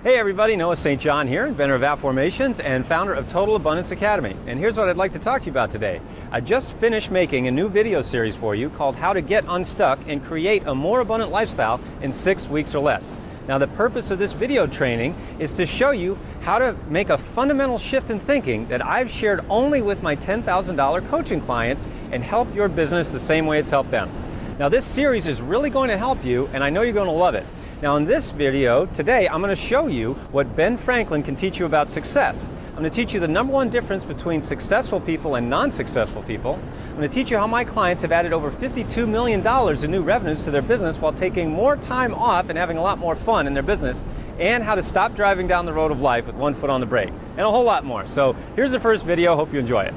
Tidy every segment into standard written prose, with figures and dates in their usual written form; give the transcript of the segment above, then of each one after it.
Hey everybody, Noah St. John here, inventor of Affirmations and founder of Total Abundance Academy. And here's what I'd like to talk to you about today. I just finished making a new video series for you called How to Get Unstuck and Create a More Abundant Lifestyle in 6 weeks or less. Now the purpose of this video training is to show you how to make a fundamental shift in thinking that I've shared only with my $10,000 coaching clients and help your business the same way it's helped them. Now this series is really going to help you, and I know you're going to love it. Now in this video today, I'm going to show you what Ben Franklin can teach you about success. I'm going to teach you the #1 difference between successful people and non-successful people. I'm going to teach you how my clients have added over $52 million in new revenues to their business while taking more time off and having a lot more fun in their business, and how to stop driving down the road of life with one foot on the brake, and a whole lot more. So here's the first video. Hope you enjoy it.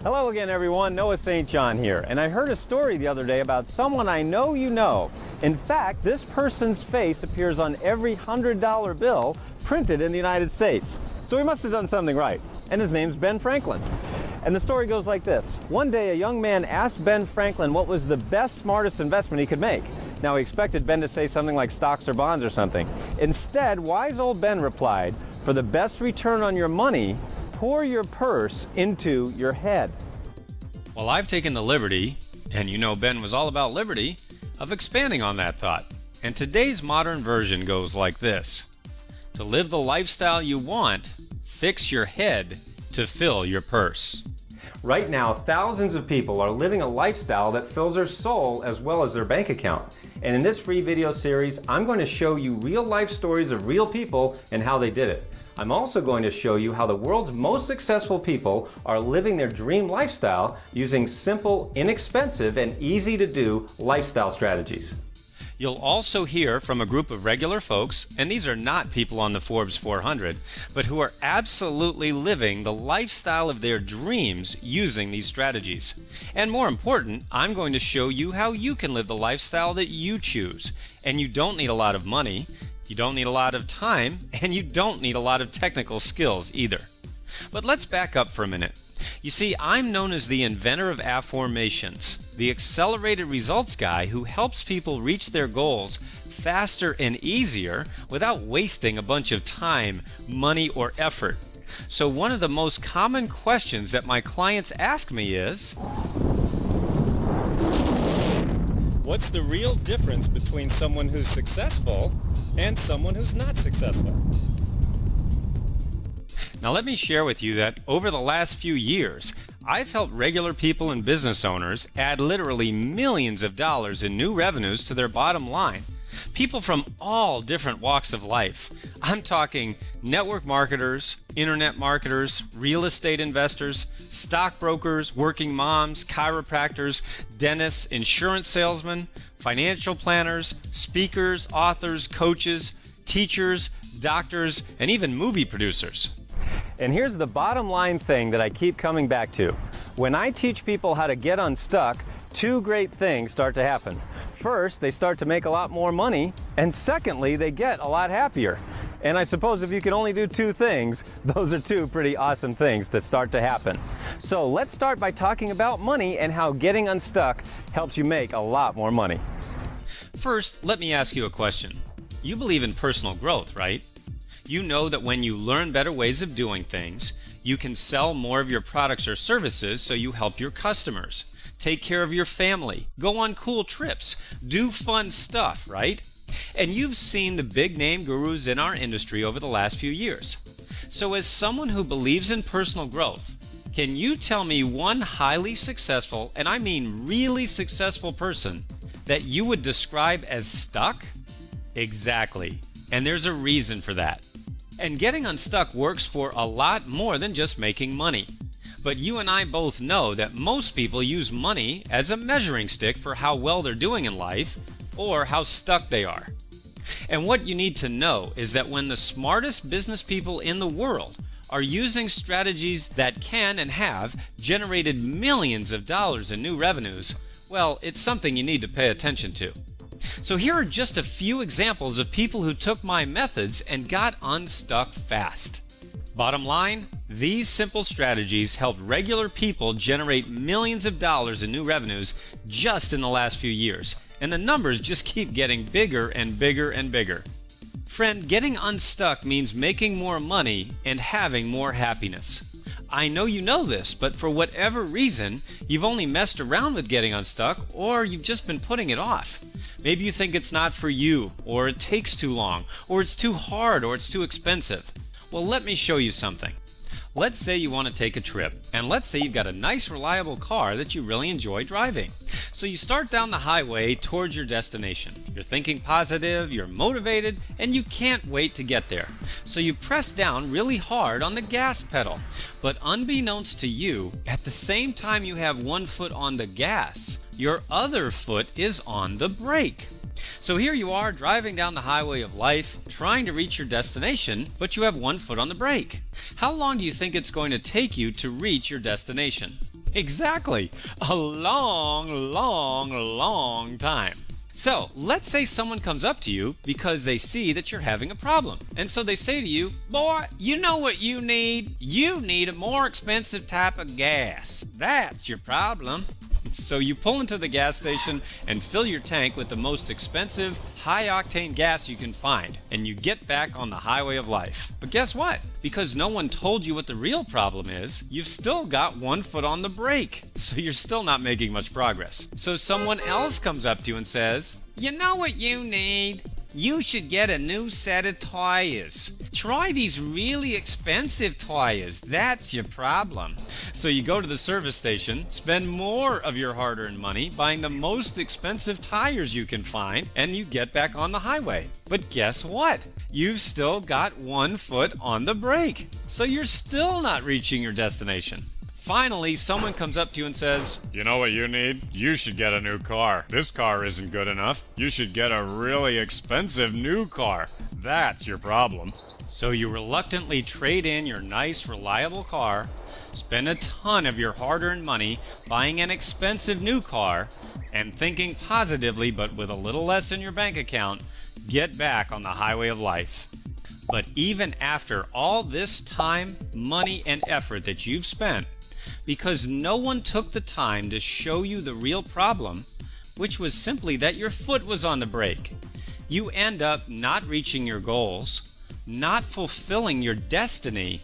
Hello again everyone, Noah St. John here, and I heard a story the other day about someone I know you know. In fact, this person's face appears on every $100 bill printed in the United States. So he must have done something right, and his name's Ben Franklin. And the story goes like this. One day a young man asked Ben Franklin what was the best, smartest investment he could make. Now he expected Ben to say something like stocks or bonds or something. Instead, wise old Ben replied, "For the best return on your money, pour your purse into your head." Well, I've taken the liberty, and you know Ben was all about liberty, of expanding on that thought. And today's modern version goes like this. To live the lifestyle you want, fix your head to fill your purse. Right now, thousands of people are living a lifestyle that fills their soul as well as their bank account. And in this free video series, I'm going to show you real life stories of real people and how they did it. I'm also going to show you how the world's most successful people are living their dream lifestyle using simple, inexpensive, and easy to do lifestyle strategies. You'll also hear from a group of regular folks, and these are not people on the Forbes 400, but who are absolutely living the lifestyle of their dreams using these strategies. And more important, I'm going to show you how you can live the lifestyle that you choose. And you don't need a lot of money, you don't need a lot of time, and you don't need a lot of technical skills either. But let's back up for a minute. You see, I'm known as the inventor of Affirmations, the accelerated results guy who helps people reach their goals faster and easier without wasting a bunch of time, money, or effort. So one of the most common questions that my clients ask me is, what's the real difference between someone who's successful and someone who's not successful? Now let me share with you that over the last few years, I've helped regular people and business owners add literally millions of dollars in new revenues to their bottom line. People from all different walks of life. I'm talking network marketers, internet marketers, real estate investors, stockbrokers, working moms, chiropractors, dentists, insurance salesmen, financial planners, speakers, authors, coaches, teachers, doctors, and even movie producers. And here's the bottom line thing that I keep coming back to. When I teach people how to get unstuck, two great things start to happen. First, they start to make a lot more money, and secondly, they get a lot happier. And I suppose if you can only do two things, those are two pretty awesome things that start to happen. So let's start by talking about money and how getting unstuck helps you make a lot more money. First, let me ask you a question. You believe in personal growth, right? You know that when you learn better ways of doing things, you can sell more of your products or services so you help your customers, take care of your family, go on cool trips, do fun stuff, right? And you've seen the big name gurus in our industry over the last few years. So as someone who believes in personal growth, can you tell me one highly successful, and I mean really successful person, that you would describe as stuck? Exactly. And there's a reason for that. And getting unstuck works for a lot more than just making money. But you and I both know that most people use money as a measuring stick for how well they're doing in life or how stuck they are. And what you need to know is that when the smartest business people in the world are using strategies that can and have generated millions of dollars in new revenues, well, it's something you need to pay attention to. So here are just a few examples of people who took my methods and got unstuck fast. Bottom line, these simple strategies helped regular people generate millions of dollars in new revenues just in the last few years, and the numbers just keep getting bigger and bigger and bigger. Friend, getting unstuck means making more money and having more happiness. I know you know this, but for whatever reason, you've only messed around with getting unstuck, or you've just been putting it off. Maybe you think it's not for you, or it takes too long, or it's too hard, or it's too expensive. Well, let me show you something. Let's say you want to take a trip, and let's say you've got a nice, reliable car that you really enjoy driving. So you start down the highway towards your destination. You're thinking positive, you're motivated, and you can't wait to get there. So you press down really hard on the gas pedal. But unbeknownst to you, at the same time you have one foot on the gas, your other foot is on the brake. So here you are driving down the highway of life, trying to reach your destination, but you have one foot on the brake. How long do you think it's going to take you to reach your destination? Exactly, a long time. So let's say someone comes up to you because they see that you're having a problem. And so they say to you, boy, you know what you need? You need a more expensive type of gas. That's your problem. So you pull into the gas station and fill your tank with the most expensive, high-octane gas you can find, and you get back on the highway of life. But guess what? Because no one told you what the real problem is, you've still got one foot on the brake, so you're still not making much progress. So someone else comes up to you and says, you know what you need? You should get a new set of tires. Try these really expensive tires. That's your problem. So you go to the service station, spend more of your hard-earned money buying the most expensive tires you can find, and you get back on the highway. But guess what? You've still got one foot on the brake. So you're still not reaching your destination. Finally, someone comes up to you and says, you know what you need? You should get a new car. This car isn't good enough. You should get a really expensive new car. That's your problem. So you reluctantly trade in your nice, reliable car, spend a ton of your hard-earned money buying an expensive new car, and thinking positively but with a little less in your bank account, get back on the highway of life. But even after all this time, money, and effort that you've spent, because no one took the time to show you the real problem, which was simply that your foot was on the brake, you end up not reaching your goals, not fulfilling your destiny,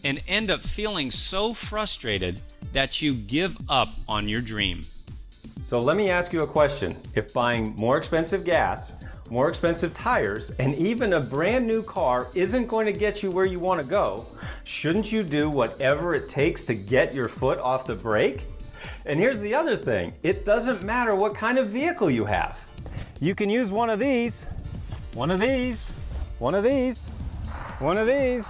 and end up feeling so frustrated that you give up on your dream. So let me ask you a question. If buying more expensive gas, more expensive tires, and even a brand new car isn't going to get you where you want to go, shouldn't you do whatever it takes to get your foot off the brake? And here's the other thing. It doesn't matter what kind of vehicle you have. You can use one of these, one of these, one of these, one of these.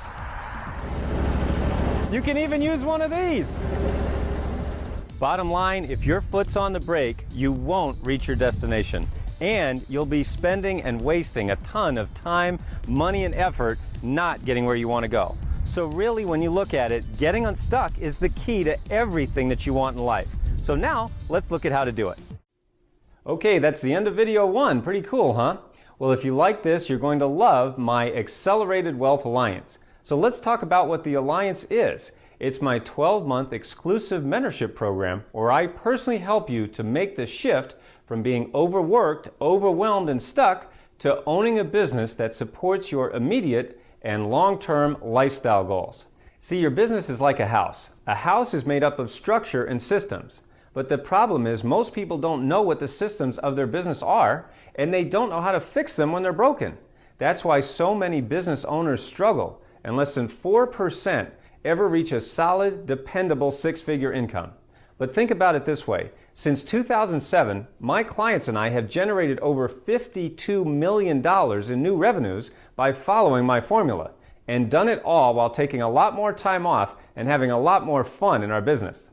You can even use one of these. Bottom line, if your foot's on the brake, you won't reach your destination. And you'll be spending and wasting a ton of time, money, and effort not getting where you want to go. So really, when you look at it, getting unstuck is the key to everything that you want in life. So now, let's look at how to do it. Okay, that's the end of video 1. Pretty cool, huh? Well, if you like this, you're going to love my Accelerated Wealth Alliance. So let's talk about what the Alliance is. It's my 12-month exclusive mentorship program where I personally help you to make the shift from being overworked, overwhelmed, and stuck to owning a business that supports your immediate and long-term lifestyle goals. See, your business is like a house. A house is made up of structure and systems. But the problem is most people don't know what the systems of their business are, and they don't know how to fix them when they're broken. That's why so many business owners struggle, and less than 4% ever reach a solid, dependable six-figure income. But think about it this way. Since 2007, my clients and I have generated over $52 million in new revenues by following my formula, and done it all while taking a lot more time off and having a lot more fun in our business.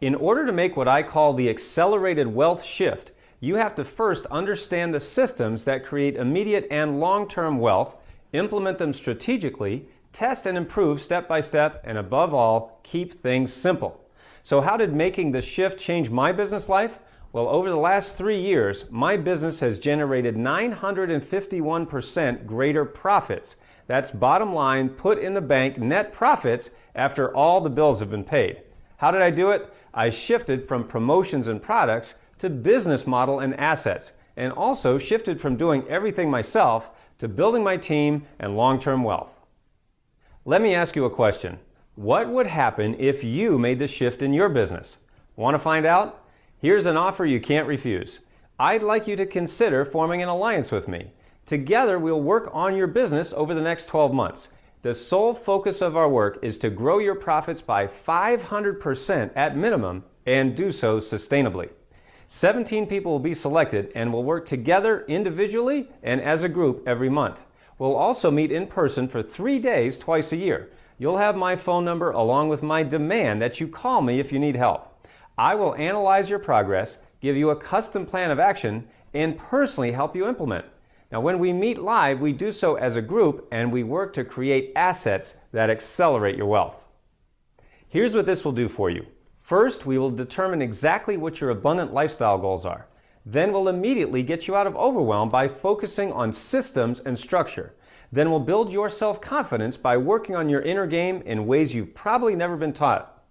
In order to make what I call the accelerated wealth shift, you have to first understand the systems that create immediate and long-term wealth, implement them strategically, test and improve step by step, and above all, keep things simple. So how did making the shift change my business life? Well, over the last 3 years, my business has generated 951% greater profits. That's bottom line, put in the bank net profits after all the bills have been paid. How did I do it? I shifted from promotions and products to business model and assets, and also shifted from doing everything myself to building my team and long-term wealth. Let me ask you a question. What would happen if you made the shift in your business? Want to find out? Here's an offer you can't refuse. I'd like you to consider forming an alliance with me. Together, we'll work on your business over the next 12 months. The sole focus of our work is to grow your profits by 500% at minimum and do so sustainably. 17 people will be selected and will work together individually and as a group every month. We'll also meet in person for 3 days twice a year. You'll have my phone number along with my demand that you call me if you need help. I will analyze your progress, give you a custom plan of action, and personally help you implement. Now, when we meet live, we do so as a group and we work to create assets that accelerate your wealth. Here's what this will do for you. First, we will determine exactly what your abundant lifestyle goals are. Then we'll immediately get you out of overwhelm by focusing on systems and structure. Then we'll build your self-confidence by working on your inner game in ways you've probably never been taught.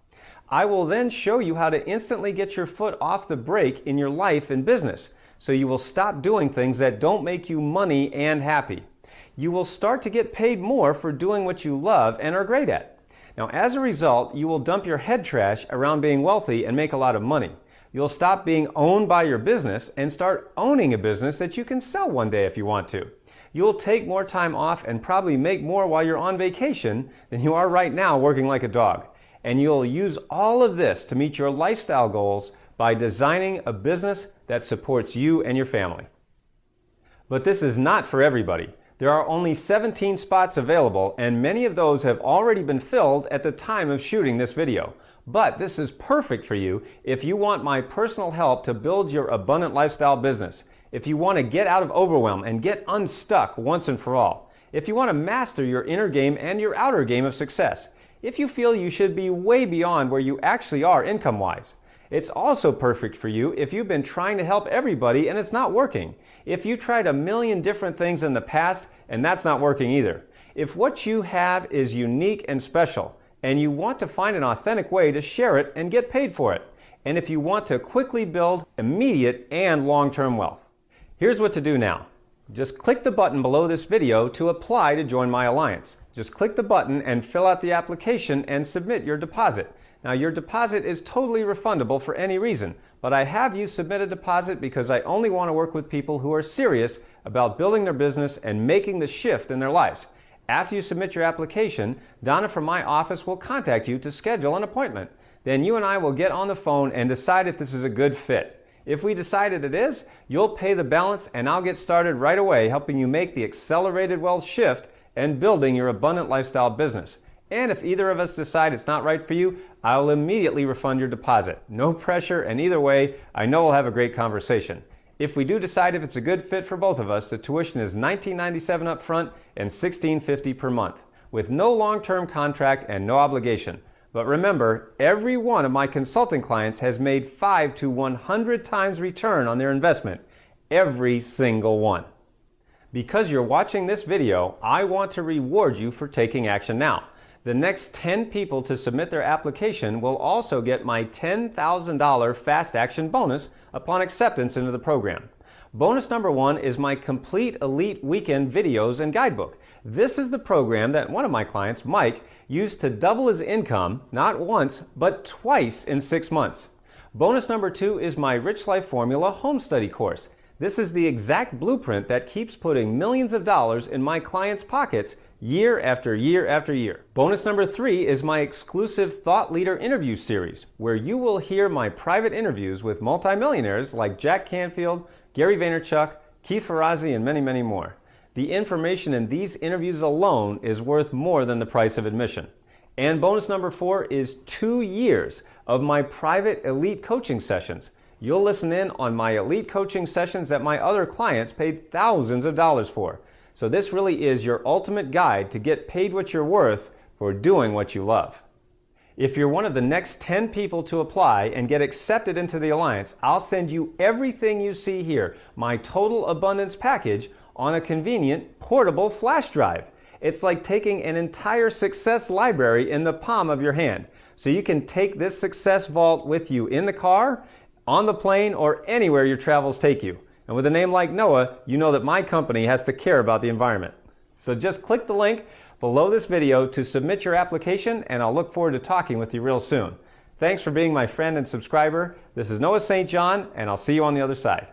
I will then show you how to instantly get your foot off the brake in your life and business, so you will stop doing things that don't make you money and happy. You will start to get paid more for doing what you love and are great at. Now, as a result, you will dump your head trash around being wealthy and make a lot of money. You'll stop being owned by your business and start owning a business that you can sell one day if you want to. You'll take more time off and probably make more while you're on vacation than you are right now working like a dog. And you'll use all of this to meet your lifestyle goals by designing a business that supports you and your family. But this is not for everybody. There are only 17 spots available, and many of those have already been filled at the time of shooting this video. But this is perfect for you if you want my personal help to build your abundant lifestyle business, if you want to get out of overwhelm and get unstuck once and for all, if you want to master your inner game and your outer game of success, if you feel you should be way beyond where you actually are income-wise. It's also perfect for you if you've been trying to help everybody and it's not working. If you tried a million different things in the past and that's not working either. If what you have is unique and special and you want to find an authentic way to share it and get paid for it. And if you want to quickly build immediate and long-term wealth. Here's what to do now. Just click the button below this video to apply to join my alliance. Just click the button and fill out the application and submit your deposit. Now, your deposit is totally refundable for any reason, but I have you submit a deposit because I only want to work with people who are serious about building their business and making the shift in their lives. After you submit your application, Donna from my office will contact you to schedule an appointment. Then you and I will get on the phone and decide if this is a good fit. If we decided it is, you'll pay the balance and I'll get started right away helping you make the accelerated wealth shift and building your abundant lifestyle business. And if either of us decide it's not right for you, I'll immediately refund your deposit. No pressure, and either way, I know we'll have a great conversation. If we do decide if it's a good fit for both of us, the tuition is $19.97 up front and $16.50 per month, with no long-term contract and no obligation. But remember, every one of my consulting clients has made 5 to 100 times return on their investment. Every single one. Because you're watching this video, I want to reward you for taking action now. The next 10 people to submit their application will also get my $10,000 fast action bonus upon acceptance into the program. Bonus number 1 is my complete elite weekend videos and guidebook. This is the program that one of my clients, Mike, used to double his income, not once, but twice in 6 months. Bonus number 2 is my Rich Life Formula home study course. This is the exact blueprint that keeps putting millions of dollars in my clients' pockets year after year after year. Bonus number 3 is my exclusive Thought Leader interview series, where you will hear my private interviews with multimillionaires like Jack Canfield, Gary Vaynerchuk, Keith Ferrazzi, and many, many more. The information in these interviews alone is worth more than the price of admission. And bonus number 4 is 2 years of my private elite coaching sessions. You'll listen in on my elite coaching sessions that my other clients paid thousands of dollars for. So this really is your ultimate guide to get paid what you're worth for doing what you love. If you're one of the next 10 people to apply and get accepted into the Alliance, I'll send you everything you see here, my Total Abundance package, on a convenient portable flash drive. It's like taking an entire success library in the palm of your hand. So you can take this success vault with you in the car, on the plane, or anywhere your travels take you. And with a name like Noah, you know that my company has to care about the environment. So just click the link below this video to submit your application, and I'll look forward to talking with you real soon. Thanks for being my friend and subscriber. This is Noah St. John, and I'll see you on the other side.